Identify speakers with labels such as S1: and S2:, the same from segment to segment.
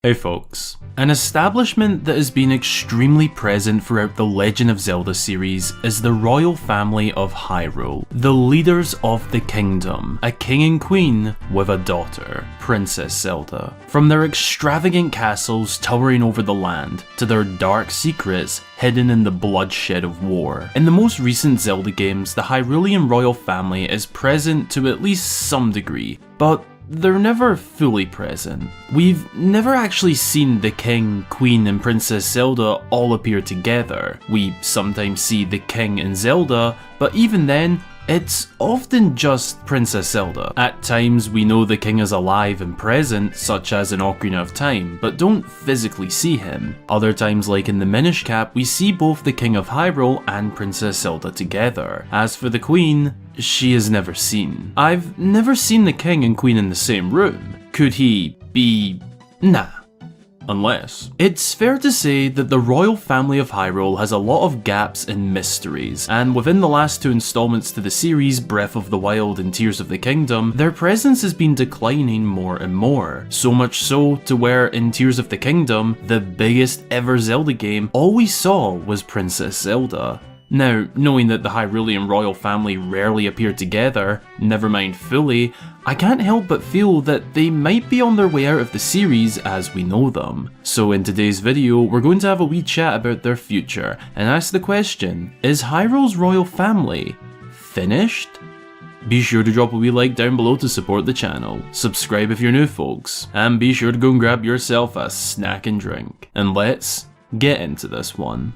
S1: Hey folks. An establishment that has been extremely present throughout the Legend of Zelda series is the royal family of Hyrule, the leaders of the kingdom, a king and queen with a daughter, Princess Zelda. From their extravagant castles towering over the land, to their dark secrets hidden in the bloodshed of war. In the most recent Zelda games, the Hyrulean royal family is present to at least some degree, but they're never fully present. We've never actually seen the king, queen and Princess Zelda all appear together. We sometimes see the king and Zelda, but even then, it's often just Princess Zelda. At times we know the king is alive and present, such as in Ocarina of Time, but don't physically see him. Other times, like in the Minish Cap, we see both the King of Hyrule and Princess Zelda together. As for the queen, she is never seen. I've never seen the king and queen in the same room. Could he be... Nah. Unless. It's fair to say that the royal family of Hyrule has a lot of gaps and mysteries, and within the last two installments to the series, Breath of the Wild and Tears of the Kingdom, their presence has been declining more and more. So much so to where in Tears of the Kingdom, the biggest ever Zelda game, all we saw was Princess Zelda. Now, knowing that the Hyrulean royal family rarely appear together, never mind fully, I can't help but feel that they might be on their way out of the series as we know them. So in today's video, we're going to have a wee chat about their future, and ask the question, is Hyrule's royal family finished? Be sure to drop a wee like down below to support the channel, subscribe if you're new folks, and be sure to go and grab yourself a snack and drink. And let's get into this one.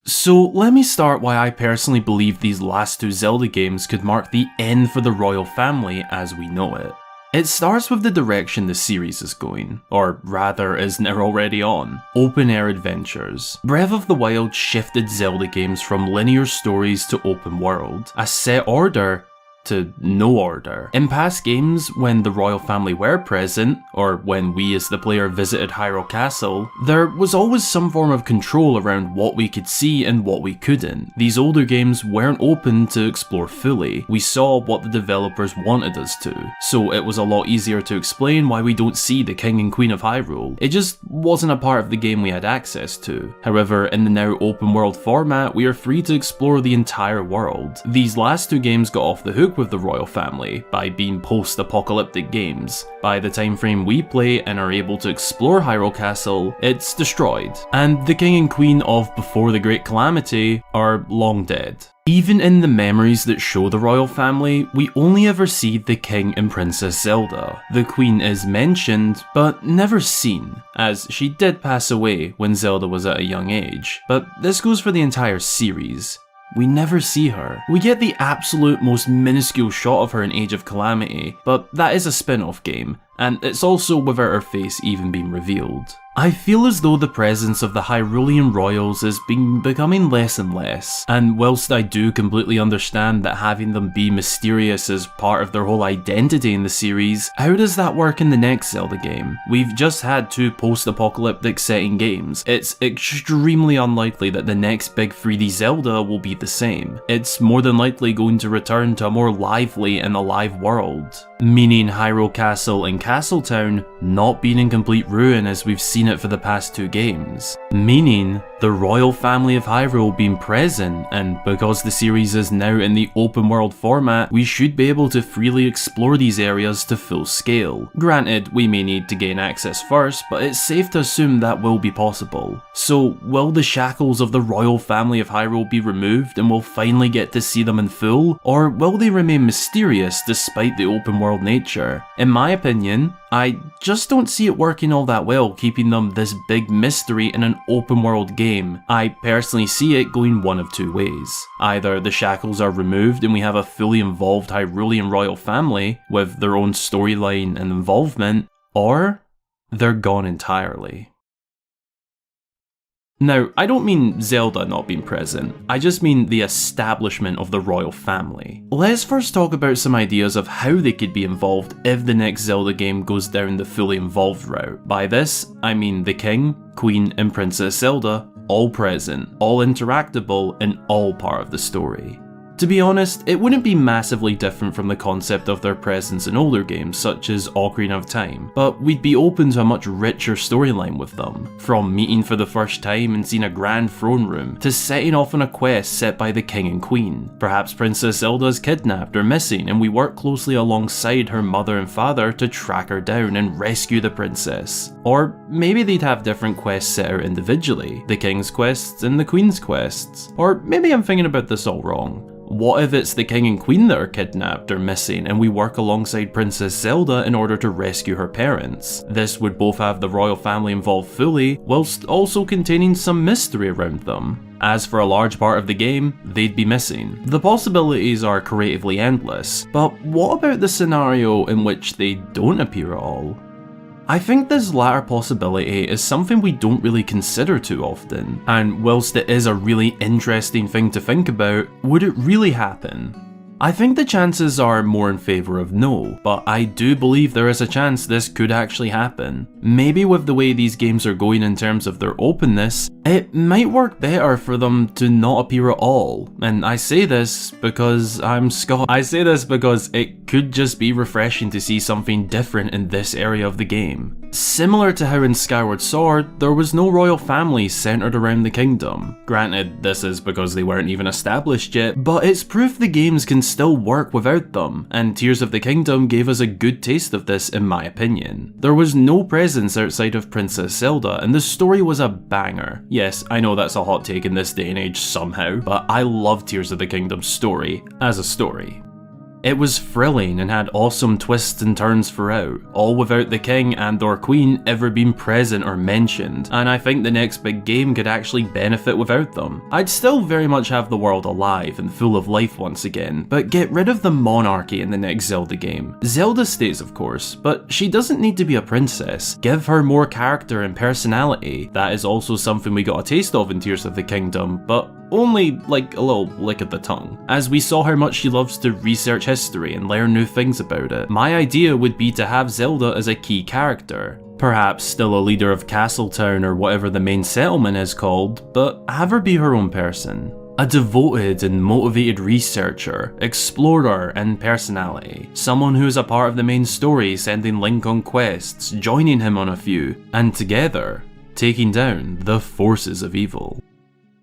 S1: So let me start why I personally believe these last two Zelda games could mark the end for the royal family as we know it. It starts with the direction the series is going, or rather is now already on, open air adventures. Breath of the Wild shifted Zelda games from linear stories to open world, a set order to no order. In past games, when the royal family were present, or when we as the player visited Hyrule Castle, there was always some form of control around what we could see and what we couldn't. These older games weren't open to explore fully. We saw what the developers wanted us to, so it was a lot easier to explain why we don't see the king and queen of Hyrule. It just wasn't a part of the game we had access to. However, in the now open world format, we are free to explore the entire world. These last two games got off the hook with the royal family by being post-apocalyptic games. By the time frame we play and are able to explore Hyrule Castle, it's destroyed, and the king and queen of Before the Great Calamity are long dead. Even in the memories that show the royal family, we only ever see the king and Princess Zelda. The queen is mentioned, but never seen, as she did pass away when Zelda was at a young age. But this goes for the entire series. We never see her. We get the absolute most minuscule shot of her in Age of Calamity, but that is a spin-off game, and it's also without her face even being revealed. I feel as though the presence of the Hyrulean royals is becoming less and less, and whilst I do completely understand that having them be mysterious is part of their whole identity in the series, how does that work in the next Zelda game? We've just had two post-apocalyptic setting games. It's extremely unlikely that the next big 3D Zelda will be the same. It's more than likely going to return to a more lively and alive world, meaning Hyrule Castle and Castle Town not being in complete ruin as we've seen it for the past two games, meaning the royal family of Hyrule being present, and because the series is now in the open world format, we should be able to freely explore these areas to full scale. Granted, we may need to gain access first, but it's safe to assume that will be possible. So will the shackles of the royal family of Hyrule be removed and we'll finally get to see them in full, or will they remain mysterious despite the open world nature? In my opinion, I just don't see it working all that well keeping them this big mystery in an open world game. I personally see it going one of two ways. Either the shackles are removed and we have a fully involved Hyrulean royal family with their own storyline and involvement, or they're gone entirely. Now, I don't mean Zelda not being present, I just mean the establishment of the royal family. Let's first talk about some ideas of how they could be involved if the next Zelda game goes down the fully involved route. By this, I mean the king, queen and Princess Zelda all present, all interactable and all part of the story. To be honest, it wouldn't be massively different from the concept of their presence in older games such as Ocarina of Time, but we'd be open to a much richer storyline with them. From meeting for the first time and seeing a grand throne room, to setting off on a quest set by the king and queen. Perhaps Princess Zelda is kidnapped or missing and we work closely alongside her mother and father to track her down and rescue the princess. Or maybe they'd have different quests set out individually, the king's quests and the queen's quests. Or maybe I'm thinking about this all wrong. What if it's the king and queen that are kidnapped or missing and we work alongside Princess Zelda in order to rescue her parents? This would both have the royal family involved fully, whilst also containing some mystery around them. As for a large part of the game, they'd be missing. The possibilities are creatively endless, but what about the scenario in which they don't appear at all? I think this latter possibility is something we don't really consider too often, and whilst it is a really interesting thing to think about, would it really happen? I think the chances are more in favour of no, but I do believe there is a chance this could actually happen. Maybe with the way these games are going in terms of their openness, it might work better for them to not appear at all. And I say this because I'm Scott. I say this because it could just be refreshing to see something different in this area of the game. Similar to how in Skyward Sword, there was no royal family centered around the kingdom. Granted, this is because they weren't even established yet, but it's proof the games can still work without them, and Tears of the Kingdom gave us a good taste of this in my opinion. There was no presence outside of Princess Zelda, and the story was a banger. Yes, I know that's a hot take in this day and age somehow, but I love Tears of the Kingdom's story as a story. It was thrilling and had awesome twists and turns throughout, all without the king and or queen ever being present or mentioned, and I think the next big game could actually benefit without them. I'd still very much have the world alive and full of life once again, but get rid of the monarchy in the next Zelda game. Zelda stays of course, but she doesn't need to be a princess. Give her more character and personality. That is also something we got a taste of in Tears of the Kingdom, but only like a little lick of the tongue, as we saw how much she loves to research history and learn new things about it. My idea would be to have Zelda as a key character. Perhaps still a leader of Castletown or whatever the main settlement is called, but have her be her own person. A devoted and motivated researcher, explorer, and personality. Someone who is a part of the main story, sending Link on quests, joining him on a few, and together, taking down the forces of evil.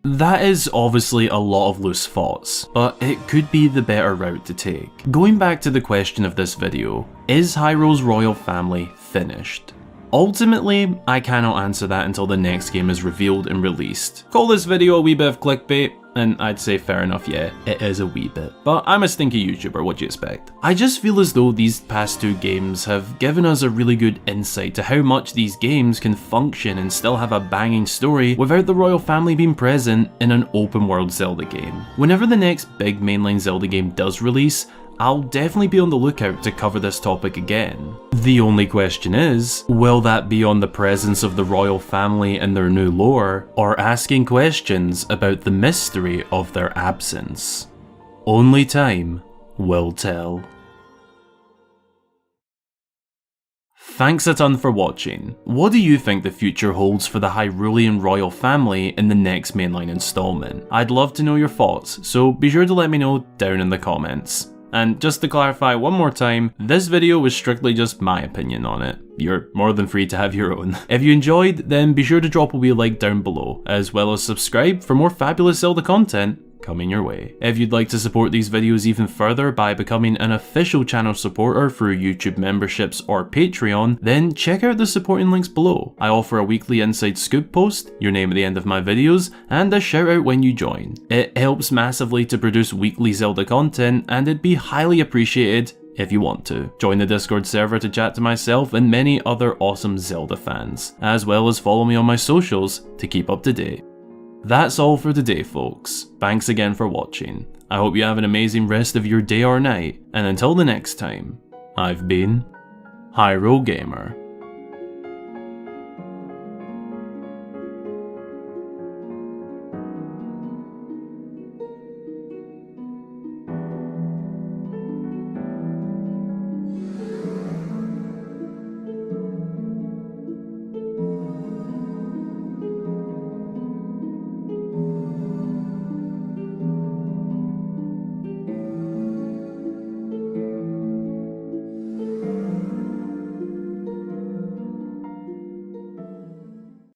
S1: That is obviously a lot of loose thoughts, but it could be the better route to take. Going back to the question of this video, is Hyrule's royal family finished? Ultimately, I cannot answer that until the next game is revealed and released. Call this video a wee bit of clickbait, and I'd say fair enough, yeah, it is a wee bit. But I'm a stinky YouTuber, what do you expect? I just feel as though these past two games have given us a really good insight to how much these games can function and still have a banging story without the royal family being present in an open world Zelda game. Whenever the next big mainline Zelda game does release, I'll definitely be on the lookout to cover this topic again. The only question is, will that be on the presence of the royal family and their new lore, or asking questions about the mystery of their absence? Only time will tell. Thanks a ton for watching. What do you think the future holds for the Hyrulean royal family in the next mainline installment? I'd love to know your thoughts, so be sure to let me know down in the comments. And just to clarify one more time, this video was strictly just my opinion on it. You're more than free to have your own. If you enjoyed, then be sure to drop a wee like down below, as well as subscribe for more fabulous Zelda content coming your way. If you'd like to support these videos even further by becoming an official channel supporter through YouTube memberships or Patreon, then check out the supporting links below. I offer a weekly inside scoop post, your name at the end of my videos, and a shout out when you join. It helps massively to produce weekly Zelda content, and it'd be highly appreciated if you want to. Join the Discord server to chat to myself and many other awesome Zelda fans, as well as follow me on my socials to keep up to date. That's all for today, folks. Thanks again for watching. I hope you have an amazing rest of your day or night, and until the next time, I've been Hyrule Gamer.